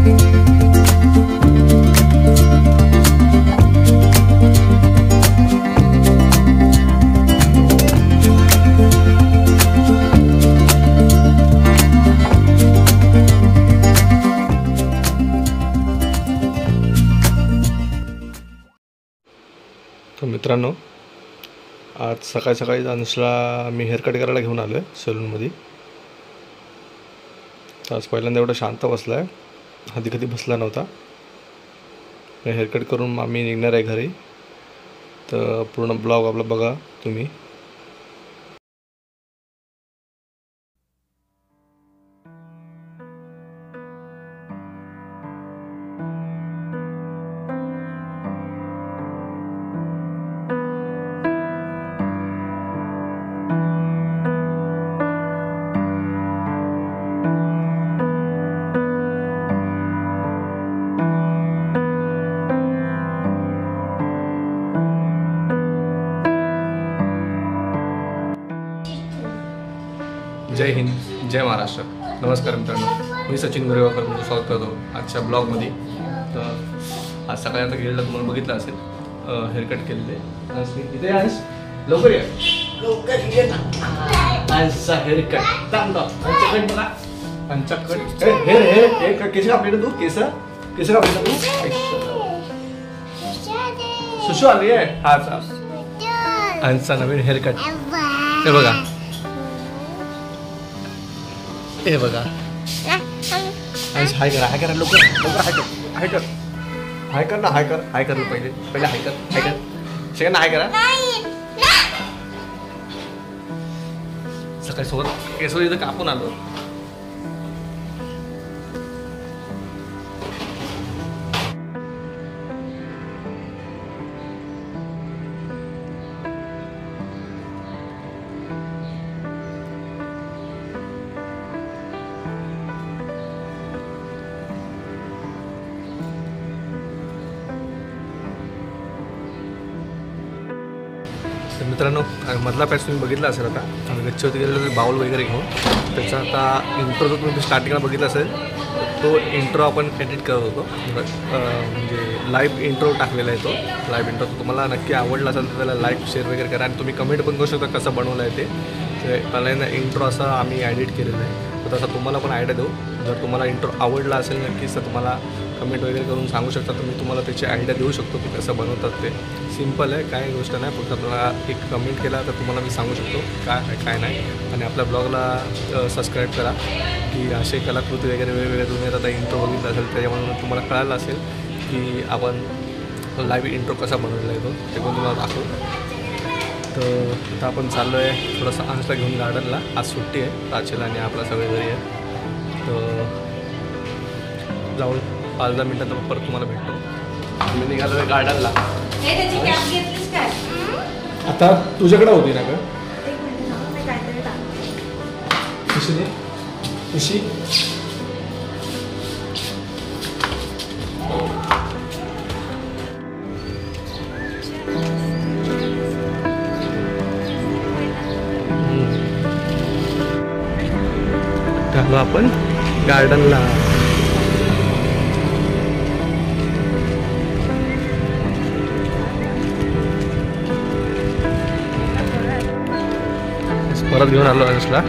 तर मित्रांनो, आज सकाळी सकाळी अनुषला मी हेअरकट करायला घेऊन आलो आहे सलूनमध्ये. आज पहिल्यांदा एवढा शांत बसला आहे, आधी कधी बसला नव्हता. हेअरकट करून आम्ही निघणार आहे घरी. तर पूर्ण ब्लॉग आपला बघा तुम्ही. जय हिंद, जय महाराष्ट्र. नमस्कार मित्रांनो, मी सचिन गोरेगावकर तुमचं स्वागत करतो आजच्या ब्लॉगमध्ये. तर आज सकाळी आता गेलेला तुम्हाला बघितलं असेल, हेअरकट केलेले. इथे आहेस, लवकर ये, लवकर ये ना. आजचा हेअरकट पंचकट बघा, पंचकट. हे केस कापले तू, केस कापले तू. सुशू आली आहे. हा आजचा नवीन हेअरकट. हे बघा, हे बघा. हाय करा, हाय करा, लवकर लवकर हाय कर, हाय कर, हाय कर ना, हाय कर, हाय कर पहिले पहिले हाय कर, हाय कर. सगळ्यांना हाय करा. सकाळी सोबत केस इथं कापून आलो. तर मित्रांनो, मधला पॅच तुम्ही बघितला असेल. आता आम्ही गच्चीवरती गेलेलो बाउल वगैरे घेऊन. त्याचा आता इंट्रो जो तुम्ही स्टार्टिंगला बघितला असेल, तो इंट्रो आपण एडिट करत होतो. म्हणजे लाईव्ह इंट्रो टाकलेला आहे. तो लाईव्ह इंट्रो तुम्हाला नक्की आवडला असेल तर त्याला लाईक शेअर वगैरे करा. आणि तुम्ही कमेंट पण करू शकता कसं बनवलं आहे ते. पहिल्यांदा इंट्रो असा आम्ही एडिट केलेलं आहे. तर तसा तुम्हाला पण आयडिया देऊ. जर तुम्हाला इंट्रो आवडला असेल नक्कीच तर तुम्हाला कमेंट वगैरे करून सांगू शकता. तर मी तुम्हाला त्याची आयडिया देऊ शकतो की कसं बनवतात ते. सिम्पल आहे, काही गोष्ट नाही. फक्त आपल्याला एक कमेंट केला तर तुम्हाला मी सांगू शकतो काय आहे काय नाही. आणि आपल्या ब्लॉगला सबस्क्राईब करा की असे कलाकृती वगैरे वेगवेगळे तुम्ही आता इंट्रो बघितला असेल त्याच्यामुळे तुम्हाला कळालं असेल की आपण लाईव्ह इंट्रो कसा बनवलेला आहे तो, ते पण तुम्हाला दाखवू. तर आता आपण चाललो आहे थोडंसं अंशला घेऊन गार्डनला. आज सुट्टी आहे ताचेला आणि आपला सगळे घरी आहे. तर जाऊन 5-10 मिनटात परत तुम्हाला भेटतो. मी निघालो आहे गार्डनला. आता तुझ्याकडे होती ना का खुशी? खुशी आलो आपण गार्डनला. परत घेऊन आलो अंशला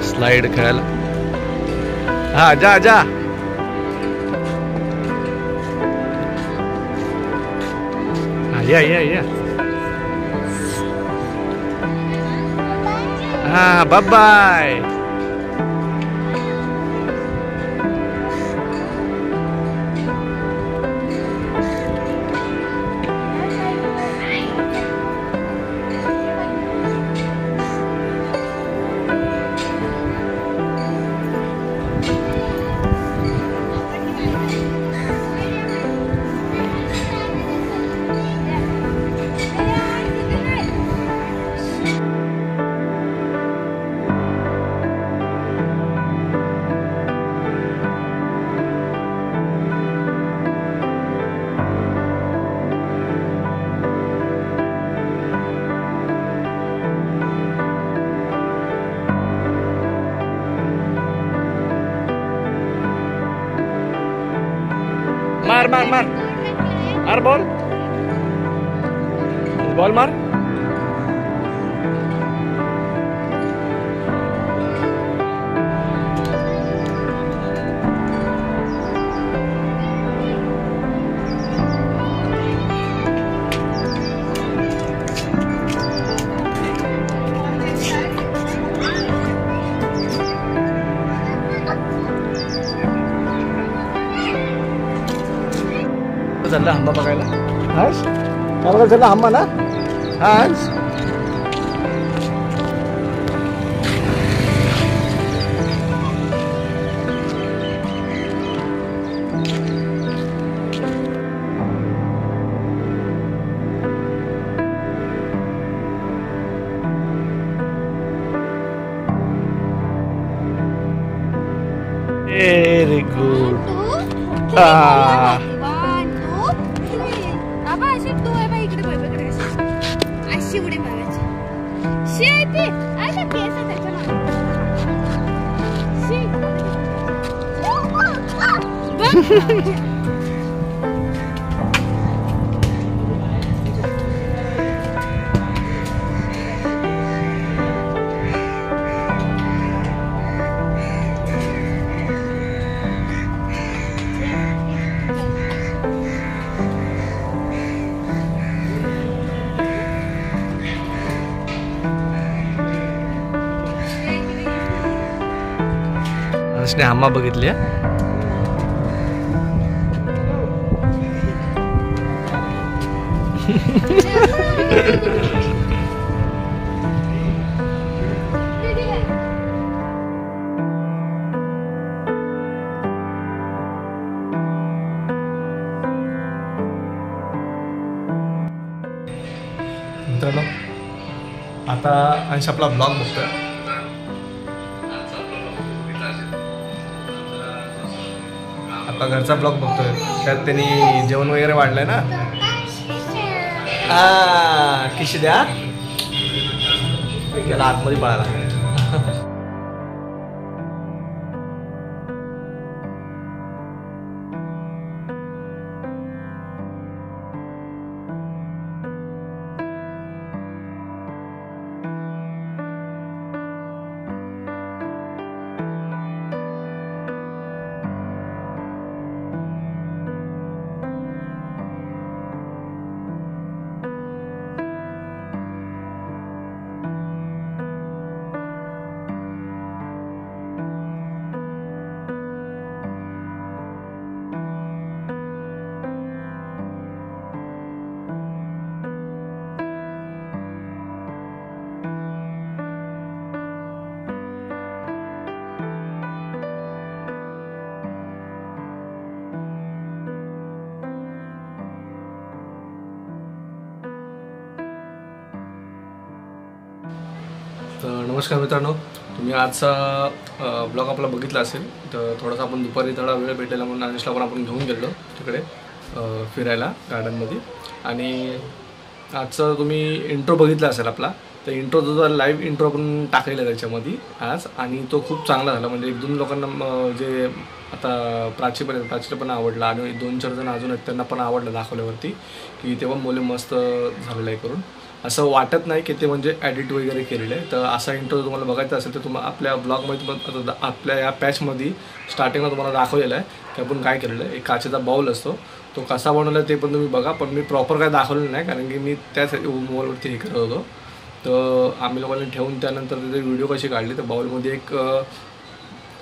स्लाइड खेळायला. हा जा जा. या या या. हा बाय बाय. मार मार मार मार बॉल बॉल मार. चालला आंबा बघायला. हाच काय बघायला चालला आंबा ना. हाच व्हेरी गुड. अनुषने आंबा बघितली. मित्रांनो आता अंश आपला ब्लॉग बघतोय. आता घरचा ब्लॉग बघतोय. त्यात त्यांनी जेवण वगैरे वाढलंय ना. किशी द्या त्याला आतमध्ये पळाला. तर नमस्कार मित्रांनो, तुम्ही आजचा ब्लॉग आपला बघितला असेल. तर थोडासा आपण दुपारी थोडा वेळ भेटलेला म्हणून अनुषला पण आपण घेऊन गेलो तिकडे फिरायला गार्डनमध्ये. आणि आजचा तुम्ही इंट्रो बघितला असेल आपला. तर इंट्रो जो लाईव्ह इंट्रो आपण टाकलेला आहे त्याच्यामध्ये आज, आणि तो खूप चांगला झाला. म्हणजे 1-2 लोकांना जे आता प्राचीला पण आवडला आणि 2-4 जण अजून आहेत त्यांना पण आवडलं दाखवल्यावरती की तेव्हा मुले मस्त झालेलं आहे करून. असं वाटत नाही की ते म्हणजे एडिट वगैरे केलेलं आहे. तर असा इंट्रो तुम्हाला बघायचा असेल तर तुम्हाला आपल्या ब्लॉगमध्ये आपल्या या पॅचमध्ये स्टार्टिंगला तुम्हाला दाखवलेलं आहे की आपण काय केलेलं आहे. एक काचेचा बाउल असतो, तो कसा बनवला ते पण तुम्ही बघा. पण मी प्रॉपर काय दाखवलेलं नाही कारण की मी त्याच मोबाईलवरती हे करत होतो. तर आम्ही लोकांनी ठेवून त्यानंतर त्याचे व्हिडिओ कशी काढली. तर बाउलमध्ये एक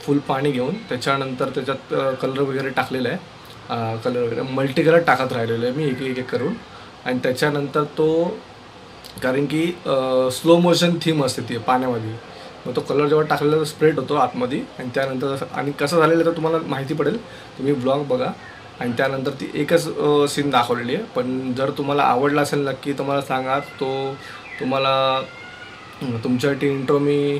फुल पाणी घेऊन त्याच्यानंतर त्याच्यात कलर वगैरे टाकलेलं आहे. कलर वगैरे मल्टी कलर टाकत राहिलेलं आहे मी एक एक करून. आणि त्याच्यानंतर तो कारण की स्लो मोशन थीम असते ती पाण्यामध्ये. मग तो कलर जेव्हा टाकलेला स्प्रेड होतो आतमध्ये. आणि त्यानंतर आणि कसं झालेलं तर तुम्हाला माहिती पडेल, तुम्ही ब्लॉग बघा. आणि त्यानंतर ती एकच सीन दाखवलेली आहे. पण जर तुम्हाला आवडला असेल नक्की तुम्हाला सांगा. तो तुम्हाला तुमच्यासाठी इंट्रो मी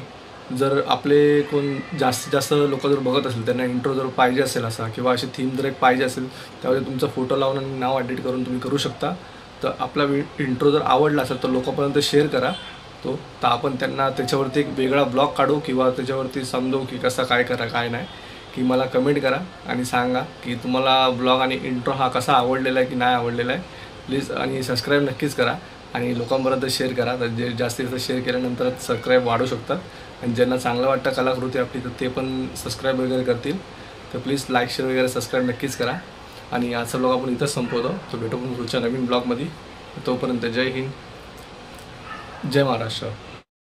जर आपले कोण जास्तीत जास्त लोक जर बघत असेल त्यांना इंट्रो जर पाहिजे असेल असा किंवा अशी थीम जर एक पाहिजे असेल त्यामध्ये तुमचा फोटो लावून आणि नाव एडिट करून तुम्ही करू शकता. तर आपला इंट्रो जर आवडला असेल तर लोकांपर्यंत शेअर करा तो. तर आपण त्यांना त्याच्यावरती एक वेगळा ब्लॉग काढू किंवा त्याच्यावरती समजवू की कसा काय करा काय नाही. की मला कमेंट करा आणि सांगा की तुम्हाला ब्लॉग आणि इंट्रो हा कसा आवडलेला आहे की नाही आवडलेला आहे. प्लीज आणि सबस्क्राईब नक्कीच करा आणि लोकांपर्यंत शेअर करा. तर जे जास्तीत जास्त शेअर केल्यानंतर सबस्क्राईब वाढू शकतात आणि ज्यांना चांगलं वाटतं कलाकृती आपली तर ते पण सबस्क्राईब वगैरे करतील. तर प्लीज लाईक शेअर वगैरे सबस्क्राईब नक्कीच करा आणि आजचा ब्लॉग आपण इथंच संपवतो. तो भेटू पुढच्या नवीन ब्लॉगमध्ये. तोपर्यंत जय हिंद, जय महाराष्ट्र.